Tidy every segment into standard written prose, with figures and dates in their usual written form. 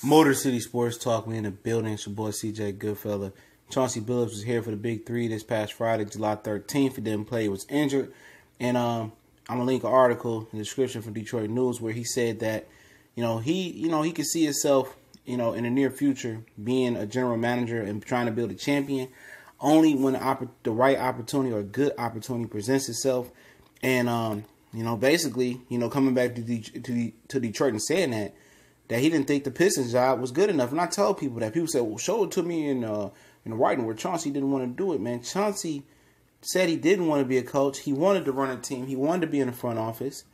Motor City Sports Talk. We in the building. It's your boy CJ Goodfella. Chauncey Billups was here for the Big 3 this past Friday, July 13th. He didn't play. He was injured. And I'm going to link an article in the description from Detroit News where he said that, he could see himself, in the near future being a general manager and trying to build a champion only when the right opportunity or good opportunity presents itself. And, basically, coming back to Detroit and saying that he didn't think the Pistons job was good enough. And I tell people that. People say, well, show it to me in the writing where Chauncey didn't want to do it, man. Chauncey said he didn't want to be a coach. He wanted to run a team. He wanted to be in the front office.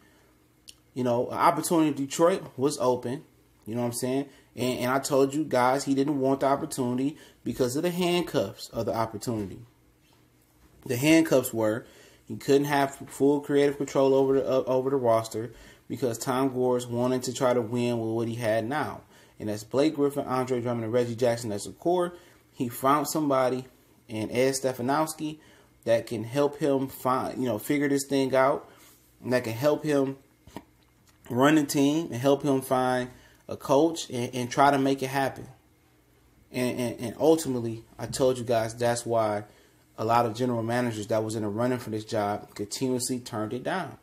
An opportunity in Detroit was open. You know what I'm saying? And I told you guys he didn't want the opportunity because of the handcuffs of the opportunity. The handcuffs were he couldn't have full creative control over the roster because Tom Gores wanted to try to win with what he had now. And that's Blake Griffin, Andre Drummond, and Reggie Jackson as a core. He found somebody in Ed Stefanowski that can help him figure this thing out, and that can help him run the team and help him find a coach and try to make it happen. And ultimately, I told you guys that's why a lot of general managers that was in the running for this job continuously turned it down.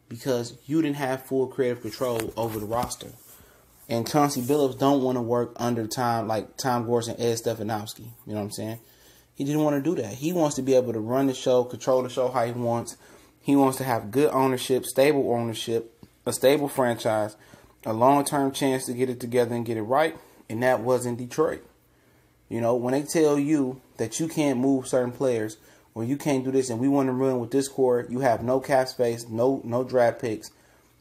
Because you didn't have full creative control over the roster. And Chauncey Billups don't want to work under Tom Gores and Ed Stefanowski. You know what I'm saying? He didn't want to do that. He wants to be able to run the show, control the show how he wants. He wants to have good ownership, a stable franchise, a long-term chance to get it together and get it right. And that was in Detroit. When they tell you that you can't move certain players, or you can't do this, and we want to run with this core, you have no cap space, no draft picks.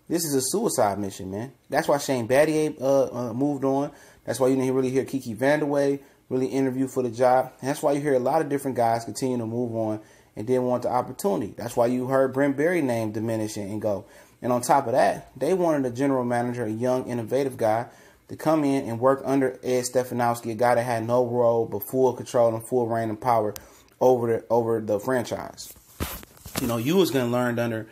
This is a suicide mission, man. That's why Shane Battier moved on. That's why you didn't really hear Kiki Vandeweghe really interview for the job. And that's why you hear a lot of different guys continue to move on and didn't want the opportunity. That's why you heard Brent Berry's name diminish and go. And on top of that, they wanted a general manager, a young, innovative guy, to come in and work under Ed Stefanowski, a guy that had no role but full control and full reign and power over the franchise. You was going to learn under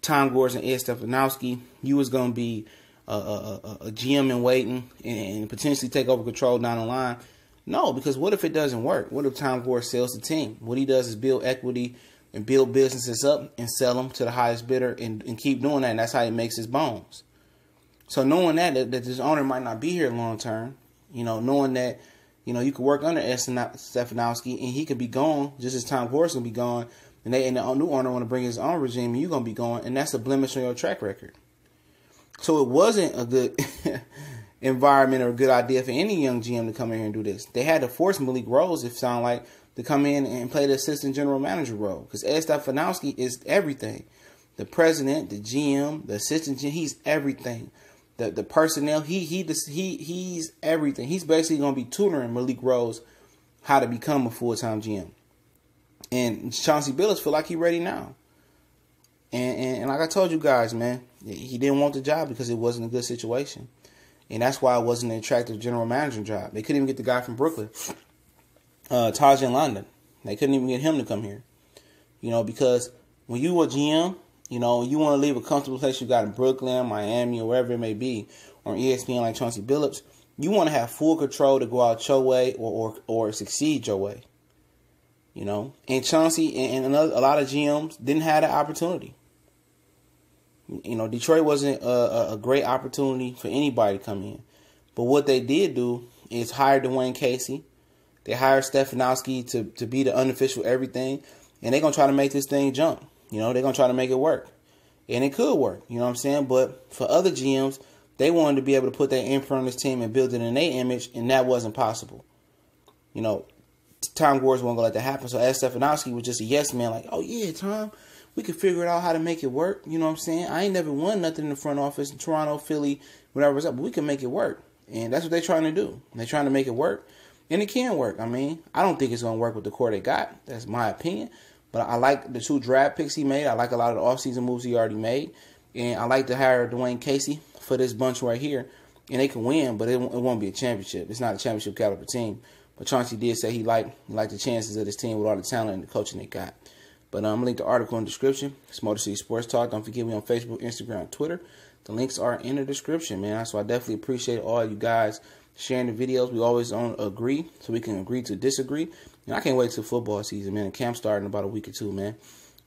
Tom Gores and Ed Stefanowski. You was going to be a GM in waiting and potentially take over control down the line. No, because what if it doesn't work? What if Tom Gores sells the team? What he does is build equity and build businesses up and sell them to the highest bidder and keep doing that. And that's how he makes his bones. So knowing that this owner might not be here long term, knowing that, you could work under Stefanowski and he could be gone just as Tom Gores can be gone, and the new owner want to bring his own regime and you're going to be gone, and that's a blemish on your track record. So it wasn't a good environment or a good idea for any young GM to come in here and do this. They had to force Malik Rose, it sounded like, to come in and play the assistant general manager role because Ed Stefanowski is everything. The president, the GM, the assistant GM, he's everything. The personnel, he's everything. He's basically going to be tutoring Malik Rose how to become a full-time GM. And Chauncey Billups feel like he's ready now. And like I told you guys, man, he didn't want the job because it wasn't a good situation. And that's why it wasn't an attractive general manager job. They couldn't even get the guy from Brooklyn, Taj in London. They couldn't even get him to come here. Because when you a GM, you want to leave a comfortable place you got in Brooklyn, Miami, or wherever it may be, or ESPN like Chauncey Billups, you want to have full control to go out your way or succeed your way. And Chauncey and a lot of GMs didn't have that opportunity. Detroit wasn't a great opportunity for anybody to come in. But what they did do is hire Dwayne Casey. They hired Stefanowski to be the unofficial everything. And they're going to try to make this thing jump. They're going to try to make it work. And it could work, you know what I'm saying? But for other GMs, they wanted to be able to put their imprint on this team and build it in their image, and that wasn't possible. Tom Gores wasn't going to let that happen. So Ed Stefanowski was just a yes man, like, oh, yeah, Tom, we can figure out how to make it work. You know what I'm saying? I ain't never won nothing in the front office in Toronto, Philly, whatever's up, but we can make it work. And that's what they're trying to do. They're trying to make it work, and it can work. I mean, I don't think it's going to work with the core they got. That's my opinion. But I like the 2 draft picks he made. I like a lot of the offseason moves he already made. And I like to hire Dwayne Casey for this bunch right here. And they can win, but it won't be a championship. It's not a championship caliber team. But Chauncey did say he liked the chances of this team with all the talent and the coaching they got. But I'm going to link the article in the description. It's Motor City Sports Talk. Don't forget me on Facebook, Instagram, and Twitter. The links are in the description, man. So I definitely appreciate all you guys sharing the videos. We always don't agree, so we can agree to disagree. And I can't wait till football season, man. The camp starting in about a week or two, man.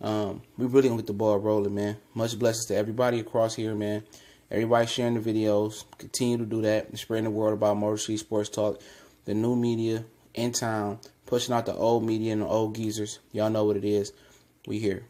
We really gonna get the ball rolling, man. Much blessings to everybody across here, man. Everybody sharing the videos. Continue to do that. Spreading the word about Motor City Sports Talk. The new media in town. Pushing out the old media and the old geezers. Y'all know what it is. We here.